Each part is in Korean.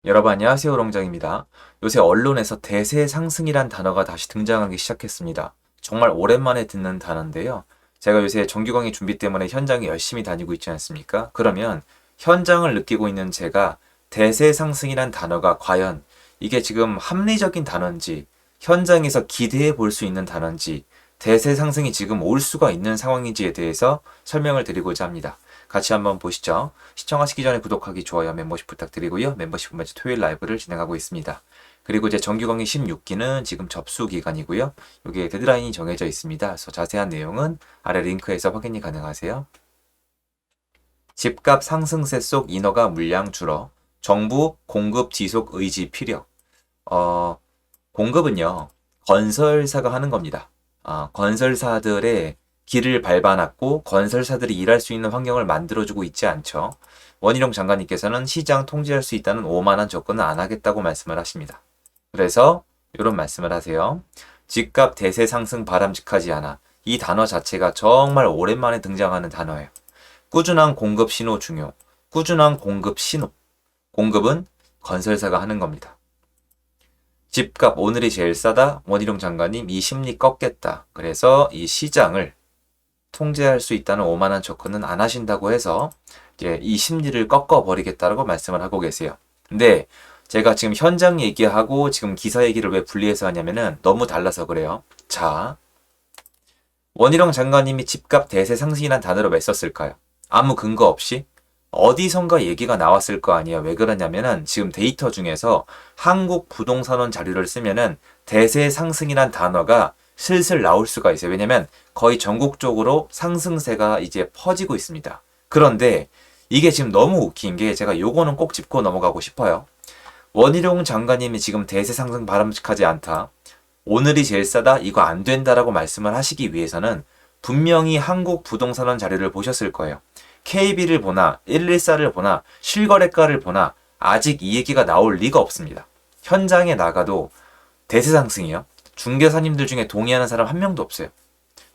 여러분 안녕하세요. 롱장입니다. 요새 언론에서 대세 상승이란 단어가 다시 등장하기 시작했습니다. 정말 오랜만에 듣는 단어인데요. 제가 요새 정규 강의 준비 때문에 현장에 열심히 다니고 있지 않습니까? 그러면 현장을 느끼고 있는 제가 대세 상승이란 단어가 과연 이게 지금 합리적인 단어인지, 현장에서 기대해 볼 수 있는 단어인지, 대세 상승이 지금 올 수가 있는 상황인지에 대해서 설명을 드리고자 합니다. 같이 한번 보시죠. 시청하시기 전에 구독하기, 좋아요, 멤버십 부탁드리고요. 멤버십은 매주 토요일 라이브를 진행하고 있습니다. 그리고 이제 정규 강의 16기는 지금 접수 기간이고요. 여기에 데드라인이 정해져 있습니다. 그래서 자세한 내용은 아래 링크에서 확인이 가능하세요. 집값 상승세 속 인허가 물량 줄어. 정부 공급 지속 의지 피력. 공급은요, 건설사가 하는 겁니다. 건설사들의 길을 밟아놨고 건설사들이 일할 수 있는 환경을 만들어주고 있지 않죠. 원희룡 장관님께서는 시장 통제할 수 있다는 오만한 접근은 안 하겠다고 말씀을 하십니다. 그래서 이런 말씀을 하세요. 집값 대세 상승 바람직하지 않아. 이 단어 자체가 정말 오랜만에 등장하는 단어예요. 꾸준한 공급 신호 중요. 꾸준한 공급 신호. 공급은 건설사가 하는 겁니다. 집값 오늘이 제일 싸다. 원희룡 장관님 이 심리 꺾겠다. 그래서 이 시장을 통제할 수 있다는 오만한 접근은 안 하신다고 해서 이제 이 심리를 꺾어버리겠다라고 말씀을 하고 계세요. 근데 제가 지금 현장 얘기하고 지금 기사 얘기를 왜 분리해서 하냐면은 너무 달라서 그래요. 자, 원희룡 장관님이 집값 대세 상승이란 단어를 왜 썼을까요? 아무 근거 없이 어디선가 얘기가 나왔을 거 아니에요. 왜 그러냐면은 지금 데이터 중에서 한국 부동산원 자료를 쓰면은 대세 상승이란 단어가 슬슬 나올 수가 있어요. 왜냐면 거의 전국적으로 상승세가 이제 퍼지고 있습니다. 그런데 이게 지금 너무 웃긴 게 제가 요거는 꼭 짚고 넘어가고 싶어요. 원희룡 장관님이 지금 대세 상승 바람직하지 않다. 오늘이 제일 싸다. 이거 안 된다라고 말씀을 하시기 위해서는 분명히 한국 부동산원 자료를 보셨을 거예요. KB를 보나 114를 보나 실거래가를 보나 아직 이 얘기가 나올 리가 없습니다. 현장에 나가도 대세 상승이요. 중개사님들 중에 동의하는 사람 한 명도 없어요.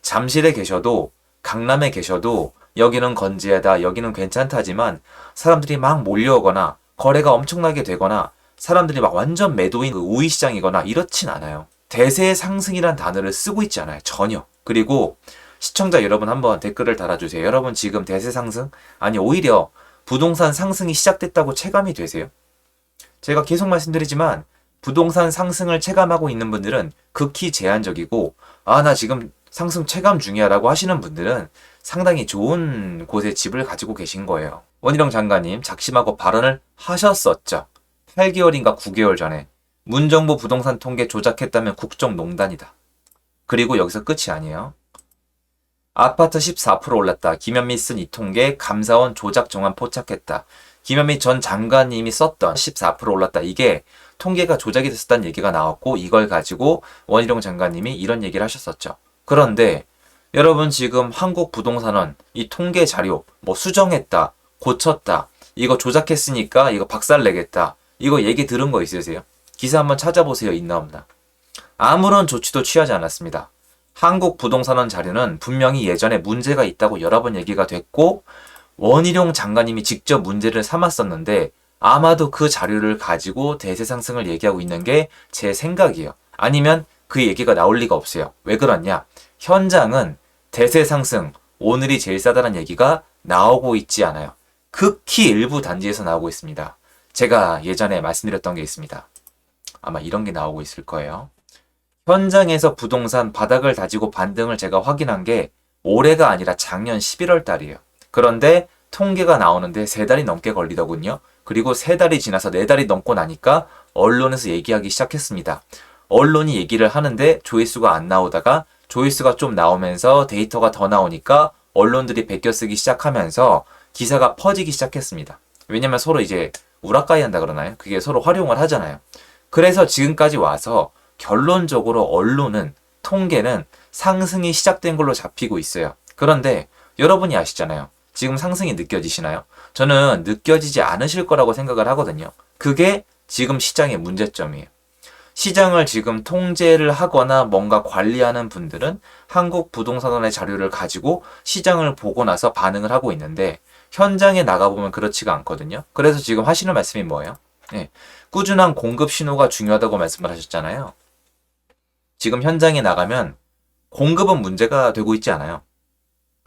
잠실에 계셔도 강남에 계셔도 여기는 건재하다, 여기는 괜찮다지만 사람들이 막 몰려오거나 거래가 엄청나게 되거나 사람들이 막 완전 매도인 우위 시장이거나 이렇진 않아요. 대세 상승이란 단어를 쓰고 있지 않아요. 전혀. 그리고 시청자 여러분 한번 댓글을 달아주세요. 여러분 지금 대세 상승? 아니 오히려 부동산 상승이 시작됐다고 체감이 되세요? 제가 계속 말씀드리지만 부동산 상승을 체감하고 있는 분들은 극히 제한적이고 나 지금 상승 체감 중이야 라고 하시는 분들은 상당히 좋은 곳에 집을 가지고 계신 거예요. 원희룡 장관님 작심하고 발언을 하셨었죠. 8개월인가 9개월 전에 문정부 부동산 통계 조작했다면 국정농단이다. 그리고 여기서 끝이 아니에요. 아파트 14% 올랐다. 김현미 쓴 이 통계 감사원 조작 정황 포착했다. 김현미 전 장관님이 썼던 14% 올랐다. 이게 통계가 조작이 됐었다는 얘기가 나왔고 이걸 가지고 원희룡 장관님이 이런 얘기를 하셨었죠. 그런데 여러분 지금 한국부동산원 이 통계 자료 뭐 수정했다, 고쳤다, 이거 조작했으니까 이거 박살내겠다. 이거 얘기 들은 거 있으세요? 기사 한번 찾아보세요. 있나 없나. 아무런 조치도 취하지 않았습니다. 한국부동산원 자료는 분명히 예전에 문제가 있다고 여러 번 얘기가 됐고 원희룡 장관님이 직접 문제를 삼았었는데 아마도 그 자료를 가지고 대세 상승을 얘기하고 있는 게 제 생각이에요. 아니면 그 얘기가 나올 리가 없어요. 왜 그러냐? 현장은 대세 상승, 오늘이 제일 싸다는 얘기가 나오고 있지 않아요. 극히 일부 단지에서 나오고 있습니다. 제가 예전에 말씀드렸던 게 있습니다. 아마 이런 게 나오고 있을 거예요. 현장에서 부동산 바닥을 다지고 반등을 제가 확인한 게 올해가 아니라 작년 11월 달이에요. 그런데 통계가 나오는데 3달이 넘게 걸리더군요. 그리고 3달이 지나서 4달이 넘고 나니까 언론에서 얘기하기 시작했습니다. 언론이 얘기를 하는데 조회수가 안 나오다가 조회수가 좀 나오면서 데이터가 더 나오니까 언론들이 베껴쓰기 시작하면서 기사가 퍼지기 시작했습니다. 왜냐면 서로 이제 우라카이 한다 그러나요? 그게 서로 활용을 하잖아요. 그래서 지금까지 와서 결론적으로 언론은 통계는 상승이 시작된 걸로 잡히고 있어요. 그런데 여러분이 아시잖아요. 지금 상승이 느껴지시나요? 저는 느껴지지 않으실 거라고 생각을 하거든요. 그게 지금 시장의 문제점이에요. 시장을 지금 통제를 하거나 뭔가 관리하는 분들은 한국 부동산원의 자료를 가지고 시장을 보고 나서 반응을 하고 있는데 현장에 나가보면 그렇지가 않거든요. 그래서 지금 하시는 말씀이 뭐예요? 예, 꾸준한 공급 신호가 중요하다고 말씀을 하셨잖아요. 지금 현장에 나가면 공급은 문제가 되고 있지 않아요.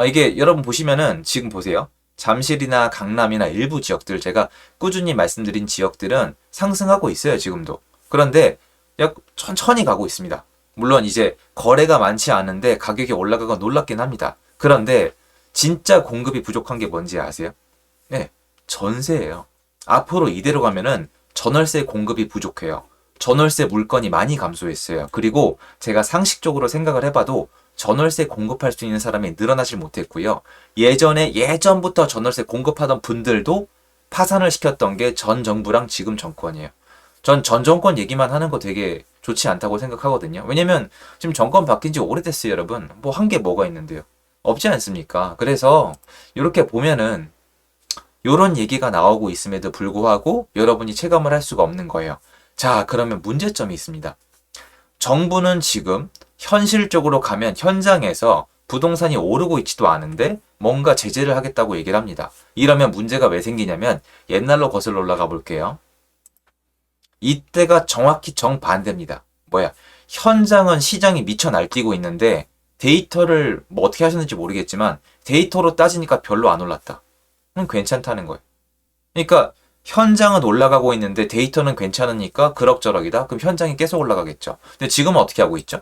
이게 여러분 보시면은 지금 보세요. 잠실이나 강남이나 일부 지역들 제가 꾸준히 말씀드린 지역들은 상승하고 있어요, 지금도. 그런데 약 천천히 가고 있습니다. 물론 이제 거래가 많지 않은데 가격이 올라가고 놀랍긴 합니다. 그런데 진짜 공급이 부족한 게 뭔지 아세요? 네, 전세예요. 앞으로 이대로 가면은 전월세 공급이 부족해요. 전월세 물건이 많이 감소했어요. 그리고 제가 상식적으로 생각을 해봐도 전월세 공급할 수 있는 사람이 늘어나질 못했고요. 예전부터 전월세 공급하던 분들도 파산을 시켰던 게 전 정부랑 지금 정권이에요. 전 정권 얘기만 하는 거 되게 좋지 않다고 생각하거든요. 왜냐면 지금 정권 바뀐 지 오래됐어요, 여러분. 뭐 한 게 뭐가 있는데요. 없지 않습니까? 그래서 이렇게 보면은 요런 얘기가 나오고 있음에도 불구하고 여러분이 체감을 할 수가 없는 거예요. 자, 그러면 문제점이 있습니다. 정부는 지금 현실적으로 가면 현장에서 부동산이 오르고 있지도 않은데 뭔가 제재를 하겠다고 얘기를 합니다. 이러면 문제가 왜 생기냐면 옛날로 거슬러 올라가 볼게요. 이때가 정확히 정반대입니다. 뭐야? 현장은 시장이 미쳐 날뛰고 있는데 데이터를 뭐 어떻게 하셨는지 모르겠지만 데이터로 따지니까 별로 안 올랐다. 그럼 괜찮다는 거예요. 그러니까 현장은 올라가고 있는데 데이터는 괜찮으니까 그럭저럭이다. 그럼 현장이 계속 올라가겠죠. 근데 지금은 어떻게 하고 있죠?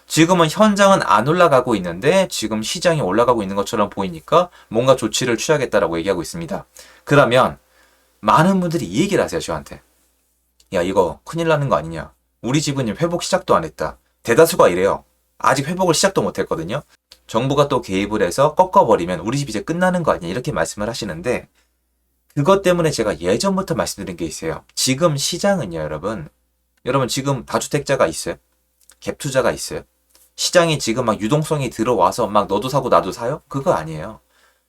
지금은 현장은 안 올라가고 있는데 지금 시장이 올라가고 있는 것처럼 보이니까 뭔가 조치를 취하겠다라고 얘기하고 있습니다. 그러면 많은 분들이 이 얘기를 하세요, 저한테. 야, 이거 큰일 나는 거 아니냐? 우리 집은 회복 시작도 안 했다. 대다수가 이래요. 아직 회복을 시작도 못 했거든요. 정부가 또 개입을 해서 꺾어버리면 우리 집 이제 끝나는 거 아니냐? 이렇게 말씀을 하시는데 그것 때문에 제가 예전부터 말씀드린 게 있어요. 지금 시장은요, 여러분 지금 다주택자가 있어요? 갭 투자가 있어요? 시장이 지금 막 유동성이 들어와서 막 너도 사고 나도 사요? 그거 아니에요.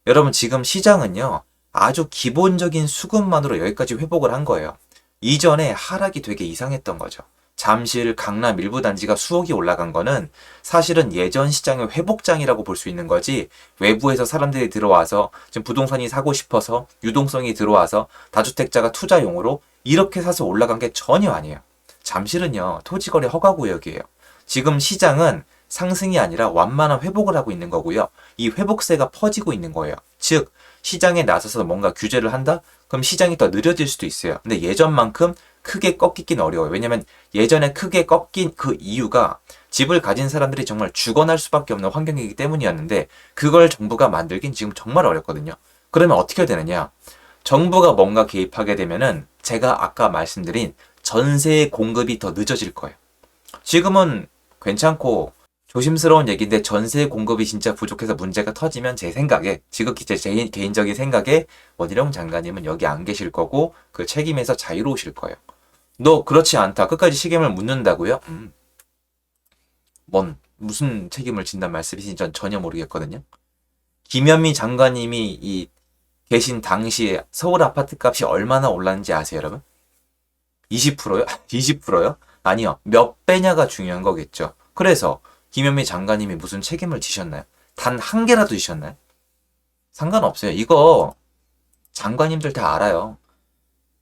여러분 지금 시장은요, 아주 기본적인 수급만으로 여기까지 회복을 한 거예요. 이전에 하락이 되게 이상했던 거죠. 잠실, 강남 일부 단지가 수억이 올라간 거는 사실은 예전 시장의 회복장이라고 볼 수 있는 거지, 외부에서 사람들이 들어와서 지금 부동산이 사고 싶어서 유동성이 들어와서 다주택자가 투자용으로 이렇게 사서 올라간 게 전혀 아니에요. 잠실은요, 토지거래 허가구역이에요. 지금 시장은 상승이 아니라 완만한 회복을 하고 있는 거고요. 이 회복세가 퍼지고 있는 거예요. 즉, 시장에 나서서 뭔가 규제를 한다? 그럼 시장이 더 느려질 수도 있어요. 근데 예전만큼 크게 꺾이긴 어려워요. 왜냐면 예전에 크게 꺾인 그 이유가 집을 가진 사람들이 정말 죽어날 수밖에 없는 환경이기 때문이었는데 그걸 정부가 만들긴 지금 정말 어렵거든요. 그러면 어떻게 되느냐? 정부가 뭔가 개입하게 되면은 제가 아까 말씀드린 전세의 공급이 더 늦어질 거예요. 지금은 괜찮고 조심스러운 얘기인데 전세 공급이 진짜 부족해서 문제가 터지면 제 생각에, 지금 제 개인적인 생각에 원희룡 장관님은 여기 안 계실 거고 그 책임에서 자유로우실 거예요. 너 그렇지 않다. 끝까지 책임을 묻는다고요? 무슨 책임을 진단 말씀이신지 전 전혀 모르겠거든요. 김현미 장관님이 계신 당시에 서울 아파트 값이 얼마나 올랐는지 아세요, 여러분? 20%요? 20%요? 아니요. 몇 배냐가 중요한 거겠죠. 그래서 김현미 장관님이 무슨 책임을 지셨나요? 단 한 개라도 지셨나요? 상관없어요. 이거 장관님들 다 알아요.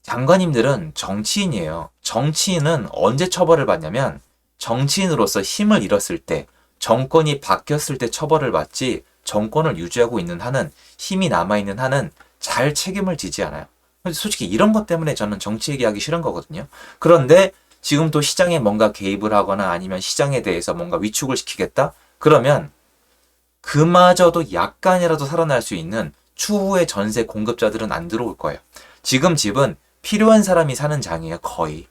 장관님들은 정치인이에요. 정치인은 언제 처벌을 받냐면 정치인으로서 힘을 잃었을 때, 정권이 바뀌었을 때 처벌을 받지, 정권을 유지하고 있는 한은, 힘이 남아있는 한은 잘 책임을 지지 않아요. 솔직히 이런 것 때문에 저는 정치 얘기하기 싫은 거거든요. 그런데 지금 또 시장에 뭔가 개입을 하거나 아니면 시장에 대해서 뭔가 위축을 시키겠다? 그러면 그마저도 약간이라도 살아날 수 있는 추후의 전세 공급자들은 안 들어올 거예요. 지금 집은 필요한 사람이 사는 장이에요, 거의.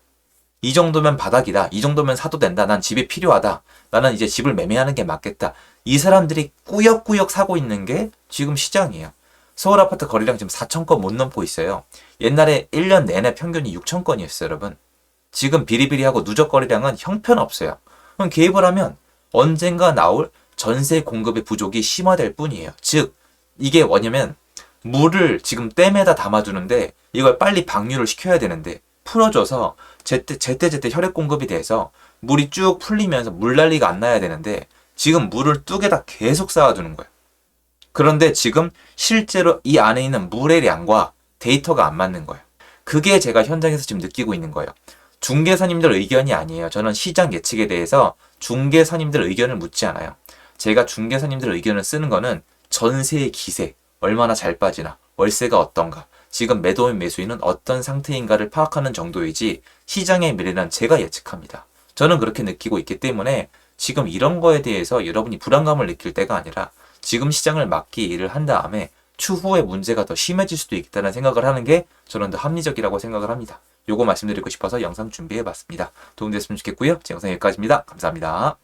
이 정도면 바닥이다. 이 정도면 사도 된다. 난 집이 필요하다. 나는 이제 집을 매매하는 게 맞겠다. 이 사람들이 꾸역꾸역 사고 있는 게 지금 시장이에요. 서울 아파트 거래량 지금 4,000건 못 넘고 있어요. 옛날에 1년 내내 평균이 6,000건이었어요, 여러분. 지금 비리비리하고 누적 거래량은 형편없어요. 그럼 개입을 하면 언젠가 나올 전세 공급의 부족이 심화될 뿐이에요. 즉, 이게 뭐냐면 물을 지금 댐에다 담아두는데 이걸 빨리 방류를 시켜야 되는데 풀어줘서 제때 혈액 공급이 돼서 물이 쭉 풀리면서 물난리가 안 나야 되는데 지금 물을 뚝에다 계속 쌓아두는 거예요. 그런데 지금 실제로 이 안에 있는 물의 양과 데이터가 안 맞는 거예요. 그게 제가 현장에서 지금 느끼고 있는 거예요. 중개사님들 의견이 아니에요. 저는 시장 예측에 대해서 중개사님들 의견을 묻지 않아요. 제가 중개사님들 의견을 쓰는 거는 전세의 기세, 얼마나 잘 빠지나, 월세가 어떤가, 지금 매도인 매수인은 어떤 상태인가를 파악하는 정도이지 시장의 미래는 제가 예측합니다. 저는 그렇게 느끼고 있기 때문에 지금 이런 거에 대해서 여러분이 불안감을 느낄 때가 아니라 지금 시장을 막기 일을 한 다음에 추후에 문제가 더 심해질 수도 있다는 생각을 하는 게 저는 더 합리적이라고 생각을 합니다. 요거 말씀드리고 싶어서 영상 준비해봤습니다. 도움됐으면 좋겠고요. 제 영상 여기까지입니다. 감사합니다.